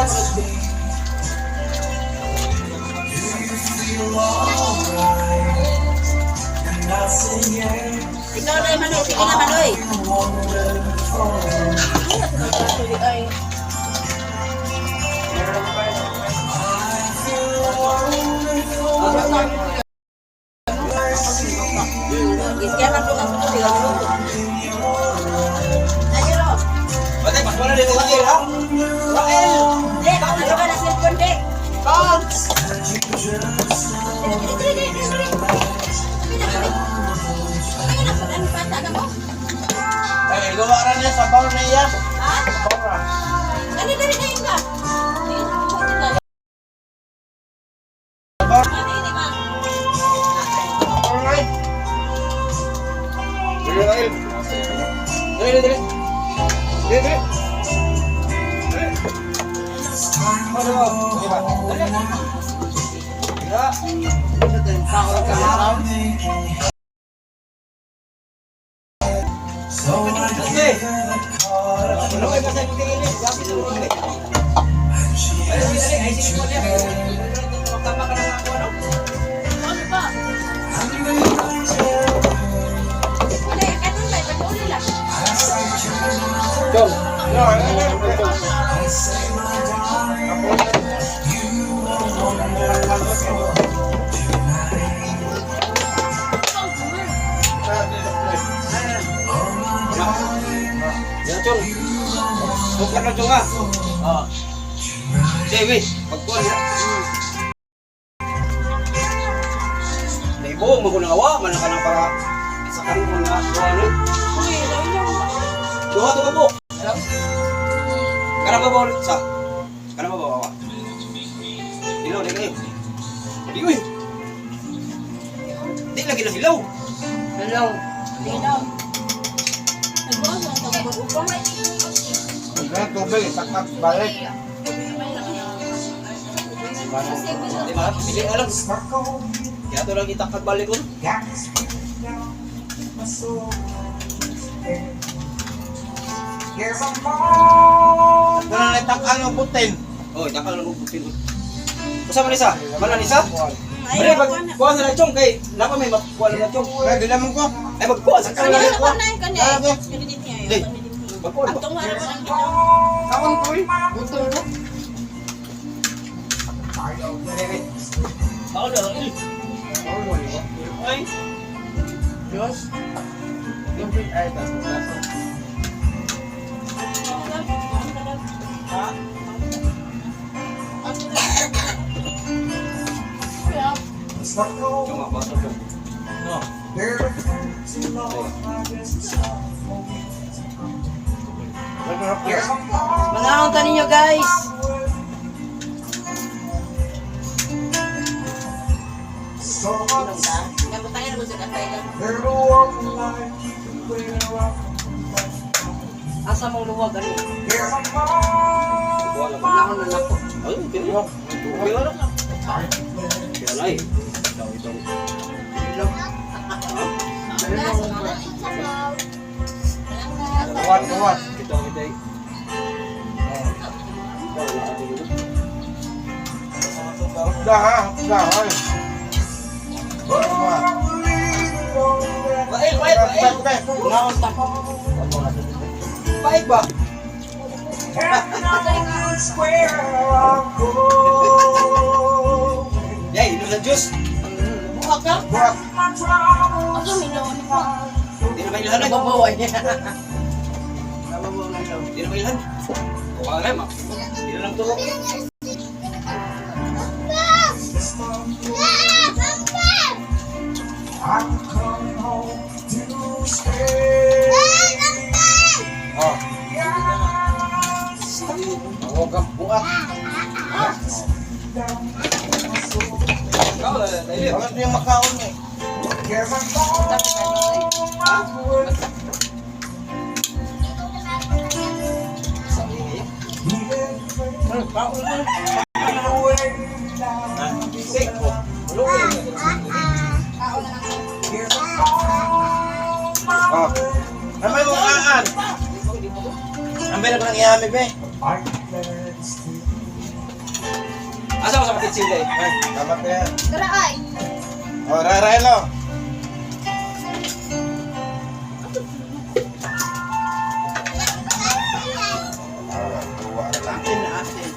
Ikaw na yung manoy. Sige na manoy. Ay, Iskyan lang ang puto, di ka minuto. Ayun o. Bate, mas wala din Rael, ha? Rael! Dek, ano ka na cellphone, Dek? Come! Ay, gawaran niya sa bar na iya. Ha? Bar. Dali kayo ka. Bar. Hindi ba? Alright. Dali, Rael. Dali. Dali. Ano ba? Di ba? Dali. Ya. Takot ka na. Sige. Ano kayo kasi pagkakilig? Sabi sa mga ulit. Ay, sige mo niya. Magtama ka na nga ako, ano? Ano ba? Wala, kanun ba? Pag-uli lang. Jom. Yan, Chong. Bukan na, Chong, ha? Oo. Sige, pagkuhan niya. Naibo, magunang-awa. Manang ka na para isa ka rin kung na-awa, no? Uy, lawin lang. Duha to ka po. Kana ba ulit sa? Kana ba bawa? Hilaw di kayo. Di uy. Di lagi na hilaw. Hello. Hindi daw. Nagbukas lang sa mag-upang. Kaya tubig, takak balik. Di ba? Pili alam. Kaya to lang itakak balik ko. Wala na itakak ang putin. Oh, itakak ang putin. Usa man isa? Mana isa? Ay, kuha na chong kay napa may makuha na chong. Kaya dilamon ko. Ay magkuha sa kanila ko. Kanya. Magkuha. Atong wala pa lang kita. Kawan ko eh. Butol mo. Ako na lang eh. Ay. Diyos. Ay, ha? Cuma basa chong. No. Mga unta ninyo guys. Nabutangin ako sa kafay lang. Asa mong luwag ano? Wala mo. Wala ko na napo. Ay, kini. Wala na. Wala eh. Ito. Kuat. Kita. Dah. Baik. Naon ta ko. Baik ba? Yay, ino na juice. Buka ka? Buat. Ako minaw ni pa. Di na mailahan eh. Babaway niya. Di na mailahan. Wala na, ma. Di na lang tulog. Oh. Huwag kang buat. Ikaw, dahil. Ano yung makaon eh? Namay mo kaan. Namay na ko nang ihami, be. sila eh. Ay, dapat na yan. Tara ay. O, Raelo. Atin na atin.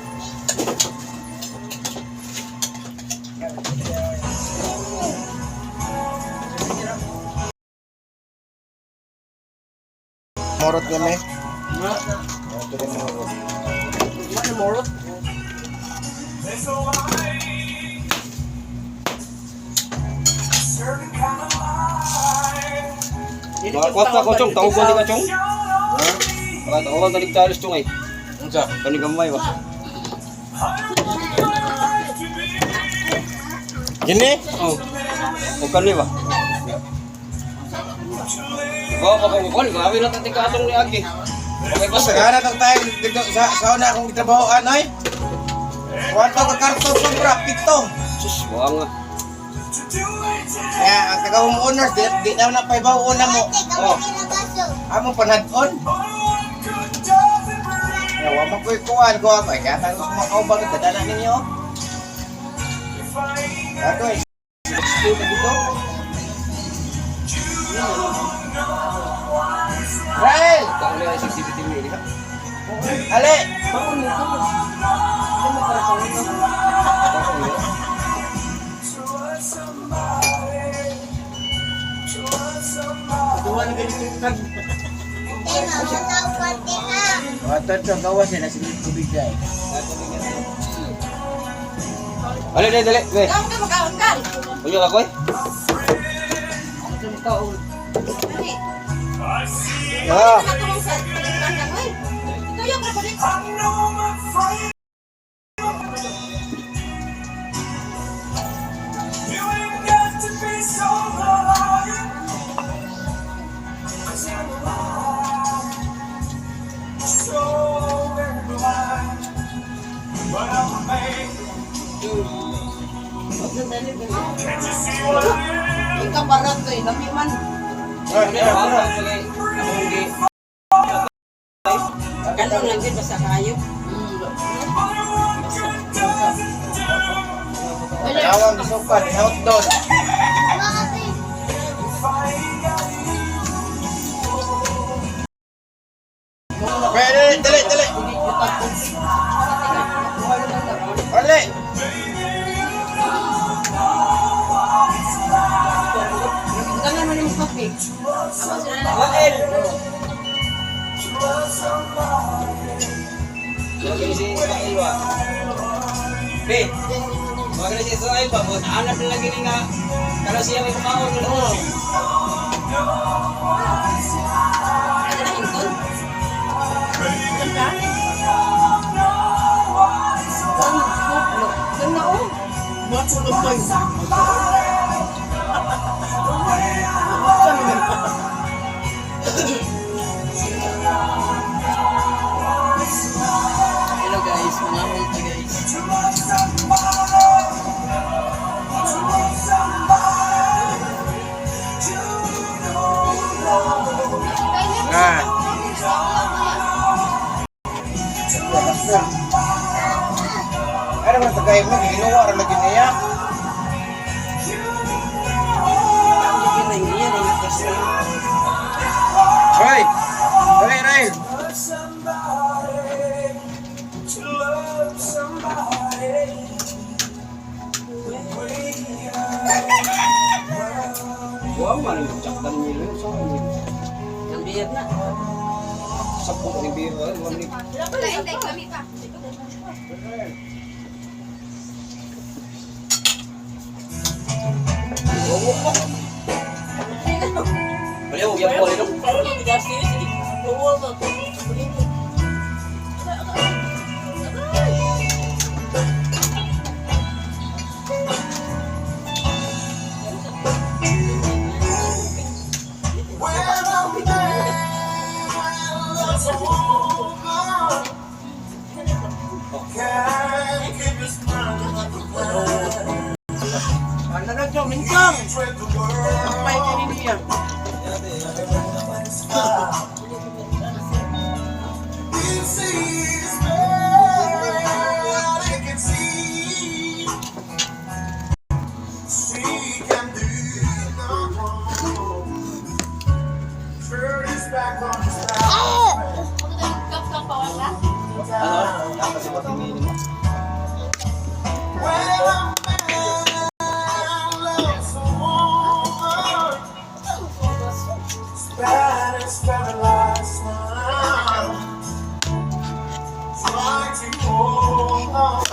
Morot kami. Marot na. Ito rin morot. Ano morot? Mga kwat ako, Chong. Tawag ko ka, Chong. Ha? Baka tawag ka ligtalos, Chong ay. Ano sa? Kanigamay ba? Gini? Oo. O kani ba? Bawa ka kung kani. Grabe na tating katong ni Agi. Okay, Basta basta. gana tang tayo dito sa una akong gitrabahoan ay. Kuwanto ka karton sobra, pito. Sus, buha nga. Kaya ang taga homeowners, di na na paibaw una mo. Oh, among panadon. Ya, wa man ko'y kuwan ko apa. Kaya tayo sa mga kaubang dadala ninyo. Ato eh. 60 ka dito. Rael! Kaya ulit ay 60 TV ini ka. Ale! Bakit mo ito? Ano mo para sa ito? Duwa na ganito yung kan. Water to gawas na sa tubig dai. Ali, dali, dali. Dali. Kamu ka magkaangkal. Unyo ako eh. Ito mo kaon. Ah. Ito yung kapatid. Yung kaparat ko eh, dami man. Ano yung ako? Ako hindi. Ganun lang din basta kayo. Awang gisupan, hotdog. Pwede, dali, dali. Ale! Ganun mo yung kape. Wael! Lagi si Wael ba? Be! Wag na siya sa Wael ba? Buat anak na lagi nga. Kalau siya may kumaon na lang. Ano na hinton? Hinton ka? Ganun na oh. Buat sulog ko isa. Hello guys, mga multa guys. Ah. Ano man tagay mo, ginuwa ra lagi niya. Hoy! Dali, Rael! Buang man yung tsaktan nila. Ang biyat na. Sapot ni Biro. Baliw, yung poli dong. Ano na dyan, minsang? Kapay ka niya. Kasi matingin mo.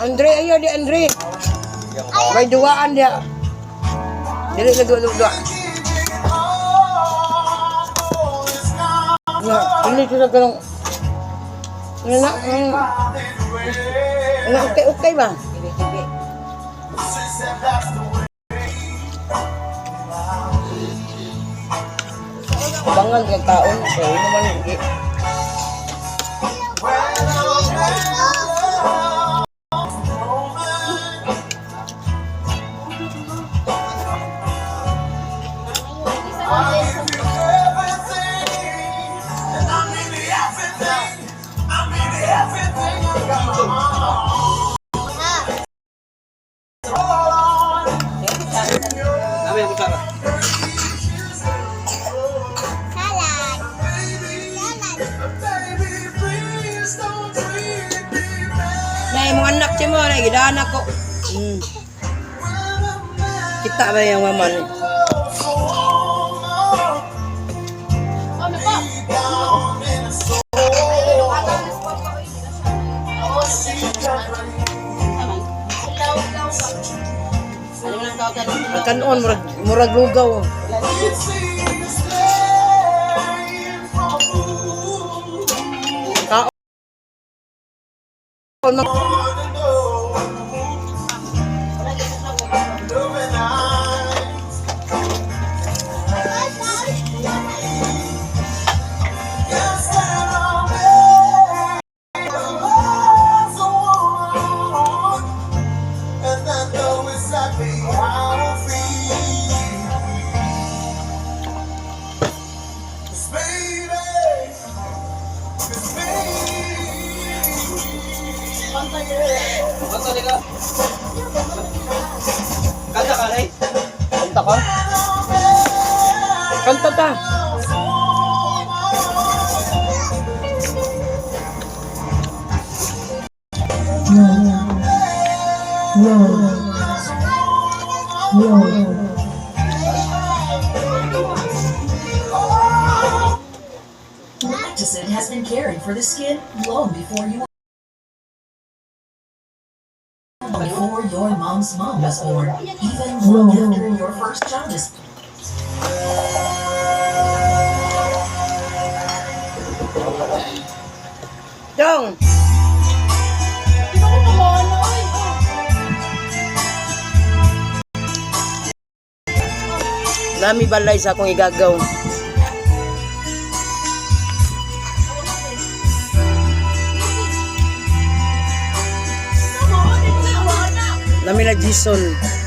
Andre, ayo di Andre. May duwaan dia. Dili na duwa. Ini sudah galong. Okay ba? Bangal kang taon, kaya naman hindi. Dami ang kutsara. Nay, mga anak siya mo, nay, gidahan ako. Kita ba yung mama ni? Kanon, murag lugaw. Kaon mo. Kanta ka. Kanta ka, Ray. Kanta ka? Kanta ta. Lactacid has been caring for the skin long before your mom's mom was born, even long after your first child is Dong. Nami balay sa akong igagaw. Nami na Jason.